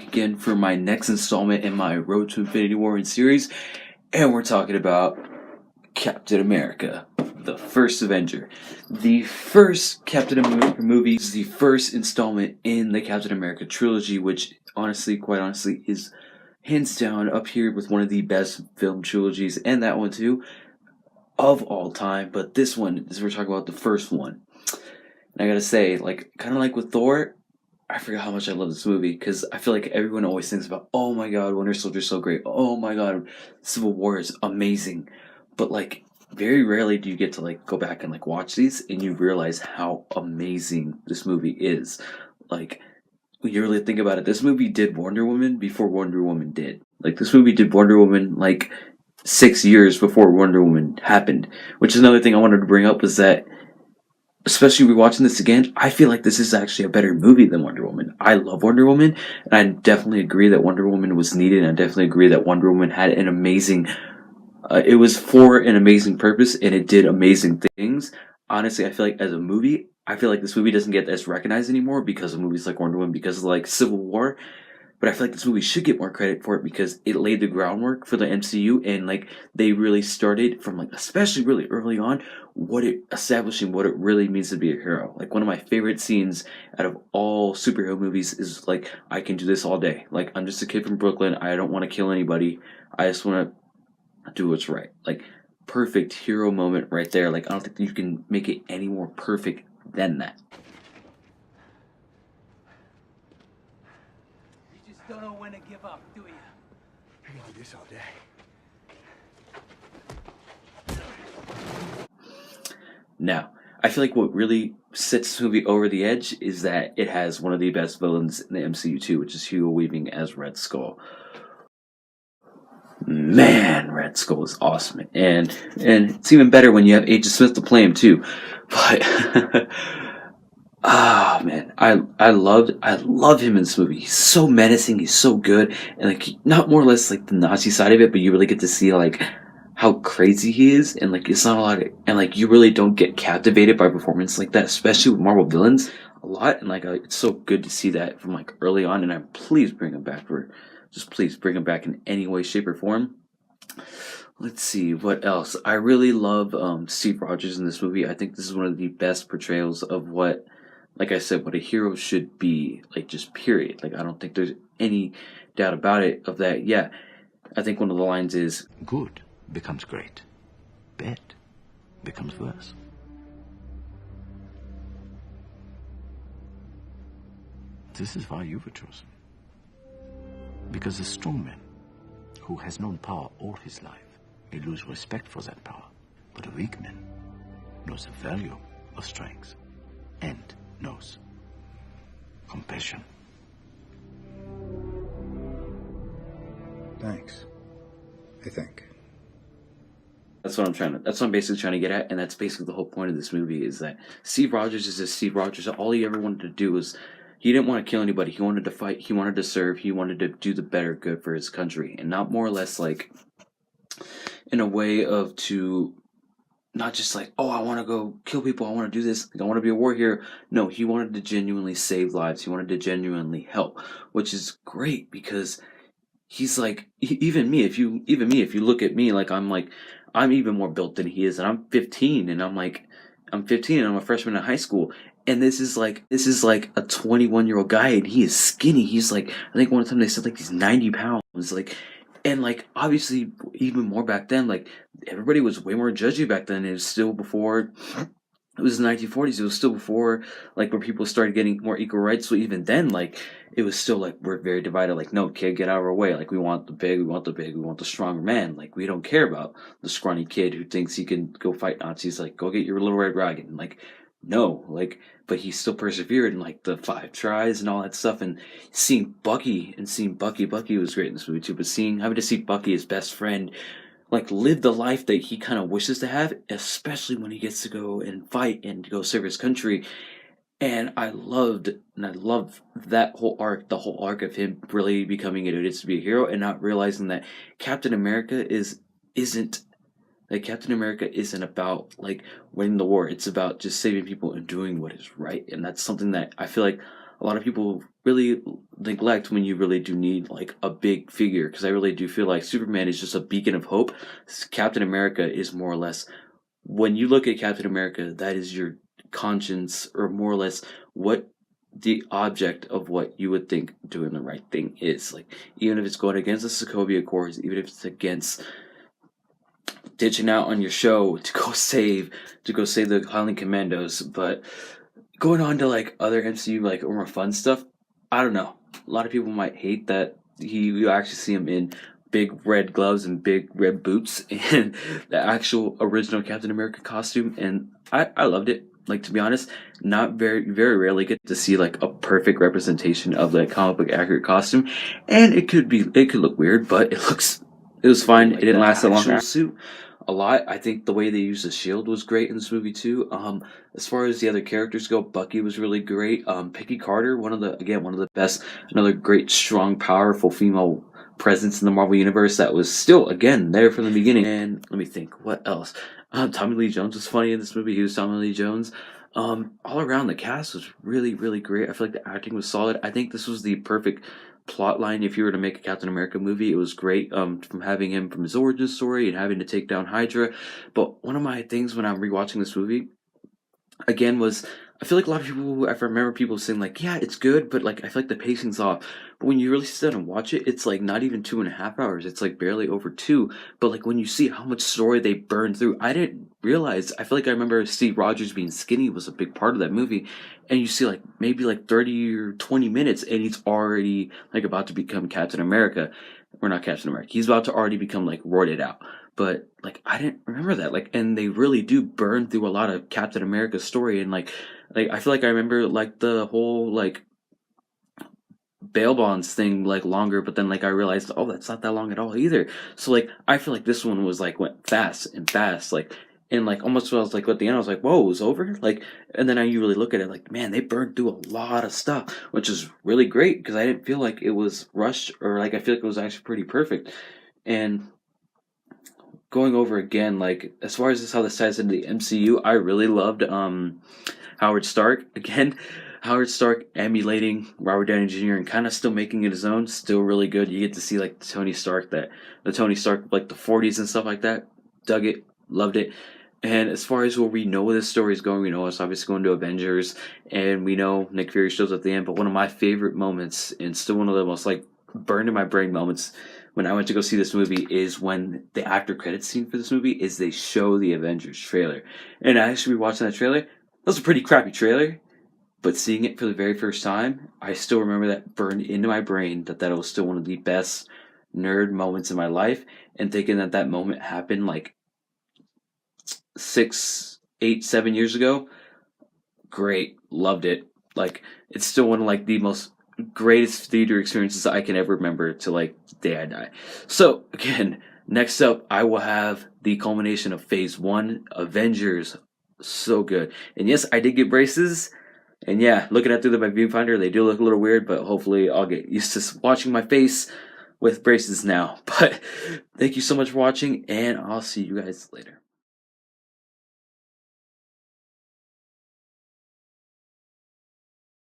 back again for my next installment in my Road to Infinity War series, and we're talking about Captain America, the first Avenger. The first Captain America movie is the first installment in the Captain America trilogy, which quite honestly, is hands down up here with one of the best film trilogies, and that one too, of all time. But this one, we're talking about the first one. And I gotta say, kind of like with Thor, I forgot how much I love this movie because I feel like everyone always thinks about, oh my god, Winter Soldier's so great. Oh my god, Civil War is amazing. But very rarely do you get to go back and watch these and you realize how amazing this movie is. When you really think about it, this movie did Wonder Woman before Wonder Woman did. This movie did Wonder Woman 6 years before Wonder Woman happened. Which is another thing I wanted to bring up was that, especially rewatching this again, I feel like this is actually a better movie than Wonder Woman. I love Wonder Woman, and I definitely agree that Wonder Woman was needed, and I definitely agree that Wonder Woman had an amazing... it was for an amazing purpose, and it did amazing things. Honestly, I feel like as a movie, I feel like this movie doesn't get as recognized anymore because of movies like Wonder Woman, because of Civil War. But I feel like this movie should get more credit for it because it laid the groundwork for the MCU, and they really started from especially really early on establishing what it really means to be a hero. One of my favorite scenes out of all superhero movies is I can do this all day. I'm just a kid from Brooklyn. I don't want to kill anybody. I just want to do what's right. Perfect hero moment right there. I don't think you can make it any more perfect than that. Don't know when to give up, do you? I can do this all day. Now, I feel like what really sets this movie over the edge is that it has one of the best villains in the MCU too, which is Hugo Weaving as Red Skull. Man, Red Skull is awesome, and it's even better when you have Agent Smith to play him too. But ah, man, I love him in this movie. He's so menacing. He's so good, and not more or less the Nazi side of it, but you really get to see how crazy he is, and it's not a lot of, and you really don't get captivated by performance like that, especially with Marvel villains a lot, and it's so good to see that from early on, and please bring him back please bring him back in any way, shape, or form. Let's see, what else? I really love Steve Rogers in this movie. I think this is one of the best portrayals of what, like I said, what a hero should be, just period. I don't think there's any doubt about it of that. Yeah, I think one of the lines is, Good becomes great. Bad becomes worse. This is why you were chosen. Because a strong man who has known power all his life may lose respect for that power. But a weak man knows the value of strength and knows compassion. Thanks. I think. that's what I'm basically trying to get at, and that's basically the whole point of this movie, is that Steve Rogers is just Steve Rogers. All he ever wanted to do was, he didn't want to kill anybody. He wanted to fight. He wanted to serve. He wanted to do the better good for his country, and not more or less in a way of to not just oh, I want to go kill people. I want to do this. I want to be a war hero. No, he wanted to genuinely save lives. He wanted to genuinely help, which is great because he's even me. If you look at me, I'm even more built than he is, and I'm 15, and I'm 15, and I'm a freshman in high school. And this is a 21-year-old guy, and he is skinny. He's I think one time they said he's 90 pounds. And obviously even more back then, everybody was way more judgy back then. It was still before, it was the 1940s. It was still before where people started getting more equal rights. So even then, it was still we're very divided. No, kid, get out of our way. We want the big, we want the stronger man. We don't care about the scrawny kid who thinks he can go fight Nazis. Go get your little red dragon. No, but he still persevered in the 5 tries and all that stuff, and seeing Bucky was great in this movie too, but having to see Bucky, his best friend, live the life that he kind of wishes to have, especially when he gets to go and fight and go serve his country. And I loved that whole arc, the whole arc of him really becoming it is to be a hero and not realizing that Captain America isn't Captain America isn't about winning the war. It's about just saving people and doing what is right. And that's something that I feel like a lot of people really neglect when you really do need like a big figure, because I really do feel like Superman is just a beacon of hope. Captain America is more or less, when you look at Captain America, that is your conscience, or more or less what the object of what you would think doing the right thing is. Like, even if it's going against the Sokovia Accords, even if it's against ditching out on your show to go save the Highland Commandos. But going on to like other MCU like more fun stuff, I don't know. A lot of people might hate that you actually see him in big red gloves and big red boots and the actual original Captain America costume, and I loved it. Like, to be honest, not very rarely get to see like a perfect representation of the comic book accurate costume, and it could look weird, but it was fine. It didn't last that long. Actual suit a lot. I think the way they used the shield was great in this movie too. As far as the other characters go, Bucky was really great. Peggy Carter, one of the best, another great, strong, powerful female presence in the Marvel universe that was still again there from the beginning. And let me think, what else? Tommy Lee Jones was funny in this movie. He was Tommy Lee Jones. All around the cast was really great. I feel like the acting was solid. I think this was the perfect plot line if you were to make a Captain America movie. It was great, from having him from his origin story and having to take down Hydra. But one of my things when I'm rewatching this movie again was, I feel like a lot of people, I remember people saying like, yeah, it's good, but like I feel like the pacing's off. But when you really sit down and watch it, it's like not even 2.5 hours. It's like barely over 2. But like when you see how much story they burned through, I didn't realize. I feel like I remember Steve Rogers being skinny was a big part of that movie. And you see like maybe like 30 or 20 minutes, and he's already like about to become Captain America. Or not Captain America. He's about to already become like roided out. But like I didn't remember that. Like, and they really do burn through a lot of Captain America's story, and like I feel like I remember like the whole like bail bonds thing like longer, but then like I realized, oh, that's not that long at all either. So like I feel like this one was like went fast and fast, like, and like almost when I was like at the end I was like, whoa, it was over, like. And then you really look at it like, man, they burned through a lot of stuff, which is really great because I didn't feel like it was rushed, or like I feel like it was actually pretty perfect. And going over again, like as far as how this ties into the MCU, I really loved Howard Stark again. Howard Stark emulating Robert Downey Jr. and kind of still making it his own, still really good. You get to see like the Tony Stark like the 40s and stuff like that. Dug it, loved it. And as far as where we know where this story is going, we know it's obviously going to Avengers, and we know Nick Fury shows up at the end. But one of my favorite moments, and still one of the most like burned in my brain moments when I went to go see this movie, is when the after credits scene for this movie is they show the Avengers trailer. And I actually watching that trailer. That was a pretty crappy trailer, but seeing it for the very first time, I still remember that burned into my brain that was still one of the best nerd moments in my life. And thinking that moment happened like 6, 8, 7 years ago, great, loved it. Like, it's still one of like the most greatest theater experiences I can ever remember to like the day I die. So again, next up I will have the culmination of Phase 1, Avengers. So good. And yes, I did get braces. And yeah, looking at through my viewfinder, they do look a little weird, but hopefully I'll get used to watching my face with braces now. But thank you so much for watching, and I'll see you guys later.